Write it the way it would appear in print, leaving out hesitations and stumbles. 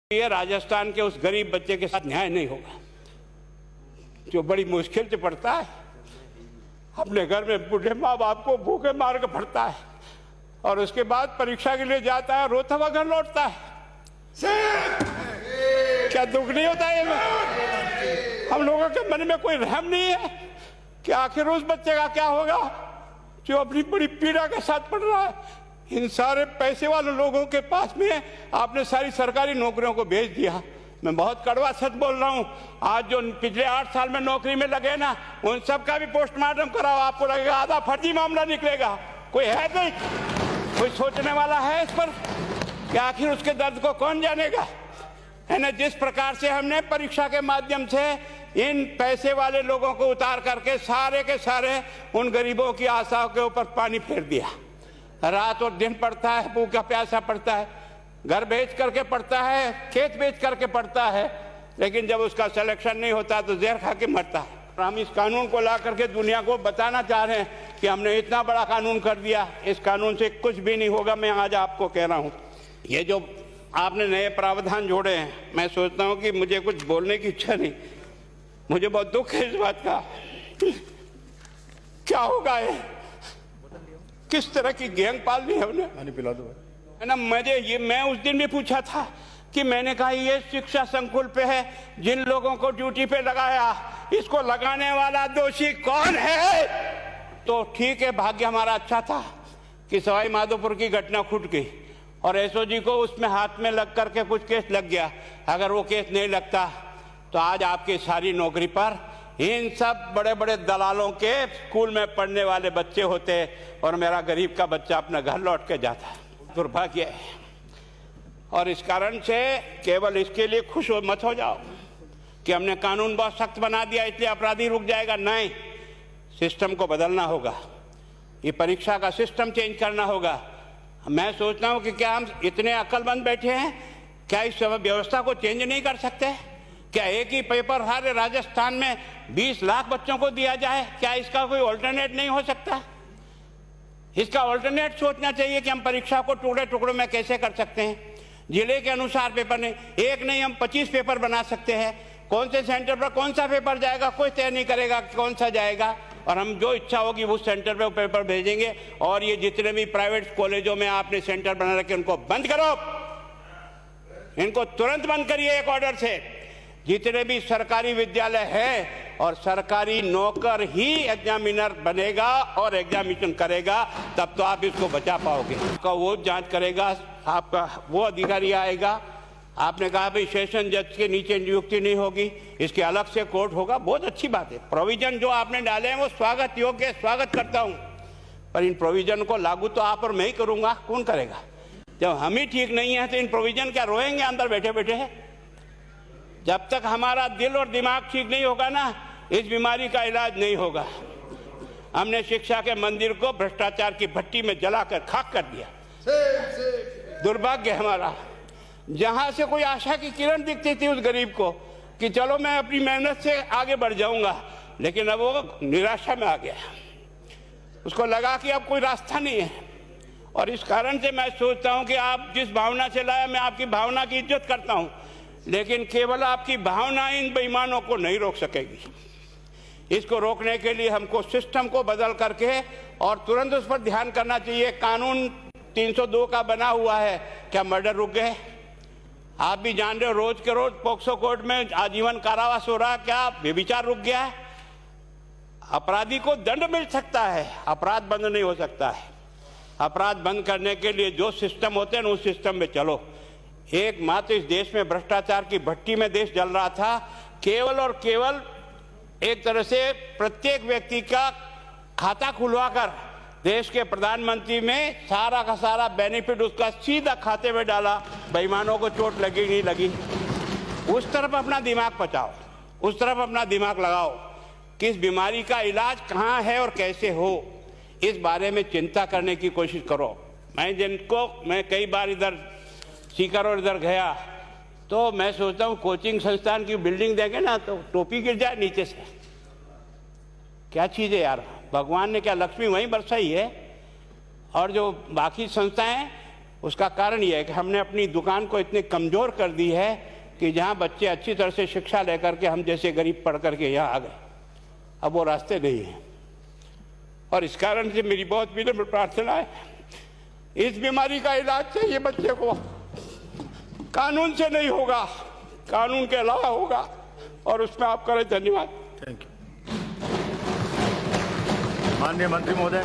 ये राजस्थान के उस गरीब बच्चे के साथ न्याय नहीं होगा जो बड़ी मुश्किल से पढ़ता है, अपने घर में बूढ़े माँ बाप को भूखे मार के पढ़ता है और उसके बाद परीक्षा के लिए जाता है, रोता हुआ घर लौटता है। क्या दुख नहीं होता है? हम लोगों के मन में कोई रहम नहीं है कि आखिर उस बच्चे का क्या होगा जो अपनी बड़ी पीड़ा के साथ पढ़ रहा है। इन सारे पैसे वाले लोगों के पास में आपने सारी सरकारी नौकरियों को भेज दिया। मैं बहुत कड़वा सच बोल रहा हूं। आज जो पिछले 8 साल में नौकरी में लगे ना, उन सब का भी पोस्टमार्टम कराओ, आपको लगेगा आधा फर्जी मामला निकलेगा। कोई है नहीं, कोई सोचने वाला है इस पर कि आखिर उसके दर्द को कौन जानेगा? है ना, जिस प्रकार से हमने परीक्षा के माध्यम से इन पैसे वाले लोगों को उतार करके सारे के सारे उन गरीबों की आशाओं के ऊपर पानी फेर दिया। रात और दिन पढ़ता है, भूखा प्यासा पढ़ता है, घर बेच करके पढ़ता है, खेत बेच करके पढ़ता है, लेकिन जब उसका सिलेक्शन नहीं होता तो जहर खा के मरता है। हम इस कानून को ला करके दुनिया को बताना चाह रहे हैं कि हमने इतना बड़ा कानून कर दिया, इस कानून से कुछ भी नहीं होगा। मैं आज आपको कह रहा हूँ, ये जो आपने नए प्रावधान जोड़े हैं, मैं सोचता हूँ कि मुझे कुछ बोलने की इच्छा नहीं, मुझे बहुत दुख है इस बात का। क्या होगा ये? किस तरह की गैंग पाल ली है उन्हें? पानी पिला दो है ना। मैं उस दिन भी पूछा था कि मैंने कहा ये शिक्षा संकुल पे है, जिन लोगों को ड्यूटी पे लगाया, इसको लगाने वाला दोषी कौन है? तो ठीक है, भाग्य हमारा अच्छा था कि सवाई माधोपुर की घटना फूट गई और एसओजी को उसमें हाथ में लग करके कुछ केस लग गया। अगर वो केस नहीं लगता तो आज आपकी सारी नौकरी पर इन सब बड़े बड़े दलालों के स्कूल में पढ़ने वाले बच्चे होते और मेरा गरीब का बच्चा अपना घर लौट के जाता। दुर्भाग्य है। और इस कारण से केवल इसके लिए खुश मत हो जाओ कि हमने कानून बहुत सख्त बना दिया इसलिए अपराधी रुक जाएगा। नहीं, सिस्टम को बदलना होगा, ये परीक्षा का सिस्टम चेंज करना होगा। मैं सोचता हूँ कि क्या हम इतने अक्लमंद बैठे हैं, क्या इस व्यवस्था को चेंज नहीं कर सकते? क्या एक ही पेपर हर राजस्थान में 20 लाख बच्चों को दिया जाए? क्या इसका कोई ऑल्टरनेट नहीं हो सकता? इसका ऑल्टरनेट सोचना चाहिए कि हम परीक्षा को टुकड़े टुकड़ों में कैसे कर सकते हैं। जिले के अनुसार पेपर नहीं, एक नहीं हम 25 पेपर बना सकते हैं। कौन से सेंटर पर कौन सा पेपर जाएगा कोई तय नहीं करेगा कौन सा जाएगा, और हम जो इच्छा होगी उस सेंटर पे वो पेपर भेजेंगे। और ये जितने भी प्राइवेट कॉलेजों में आपने सेंटर बना रखे उनको बंद करो, इनको तुरंत बंद करिए एक ऑर्डर से। जितने भी सरकारी विद्यालय है और सरकारी नौकर ही एग्जामिनर बनेगा और एग्जामिनेशन करेगा, तब तो आप इसको बचा पाओगे। आपका वो जांच करेगा, आपका वो अधिकारी आएगा। आपने कहा भाई सेशन जज के नीचे नियुक्ति नहीं होगी, इसके अलग से कोर्ट होगा, बहुत अच्छी बात है। प्रोविजन जो आपने डाले हैं वो स्वागत योग्य, स्वागत करता हूँ, पर इन प्रोविजन को लागू तो आप और मैं ही करूँगा, कौन करेगा? जब हम ही ठीक नहीं है तो इन प्रोविजन क्या रोएंगे अंदर बैठे बैठे? जब तक हमारा दिल और दिमाग ठीक नहीं होगा ना, इस बीमारी का इलाज नहीं होगा। हमने शिक्षा के मंदिर को भ्रष्टाचार की भट्टी में जलाकर खाक कर दिया। दुर्भाग्य हमारा, जहां से कोई आशा की किरण दिखती थी उस गरीब को कि चलो मैं अपनी मेहनत से आगे बढ़ जाऊंगा, लेकिन अब वो निराशा में आ गया। उसको लगा कि अब कोई रास्ता नहीं है। और इस कारण से मैं सोचता हूं कि आप जिस भावना से लाया, मैं आपकी भावना की इज्जत करता हूं, लेकिन केवल आपकी भावना इन बेईमानों को नहीं रोक सकेगी। इसको रोकने के लिए हमको सिस्टम को बदल करके और तुरंत उस पर ध्यान करना चाहिए। कानून 302 का बना हुआ है, क्या मर्डर रुक गए? आप भी जान रहे हो, रोज के रोज पोक्सो कोर्ट में आजीवन कारावास हो रहा है, क्या व्यभिचार रुक गया है? अपराधी को दंड मिल सकता है, अपराध बंद नहीं हो सकता है। अपराध बंद करने के लिए जो सिस्टम होते हैं उस सिस्टम में चलो। एकमात्र इस देश में भ्रष्टाचार की भट्टी में देश जल रहा था, केवल और केवल एक तरह से प्रत्येक व्यक्ति का खाता खुलवाकर देश के प्रधानमंत्री में सारा का सारा बेनिफिट उसका सीधा खाते में डाला। बेईमानों को चोट लगी नहीं लगी, उस तरफ अपना दिमाग बचाओ, उस तरफ अपना दिमाग लगाओ कि इस बीमारी का इलाज कहाँ है और कैसे हो, इस बारे में चिंता करने की कोशिश करो। मैं कई बार इधर सीकर और इधर गया तो मैं सोचता हूँ कोचिंग संस्थान की बिल्डिंग देंगे ना तो टोपी गिर जाए नीचे से। क्या चीज़ है यार, भगवान ने क्या लक्ष्मी वहीं बरसाई है। और जो बाकी संस्थाएं उसका कारण यह है कि हमने अपनी दुकान को इतनी कमजोर कर दी है कि जहां बच्चे अच्छी तरह से शिक्षा लेकर के हम जैसे गरीब पढ़ करके यहाँ आ गए, अब वो रास्ते नहीं है। और इस कारण से मेरी बहुत विनम्र प्रार्थना है, इस बीमारी का इलाज चाहिए बच्चे को, कानून से नहीं होगा, कानून के अलावा होगा, और उसमें आप करें। धन्यवाद। Thank you. माननीय मंत्री महोदय।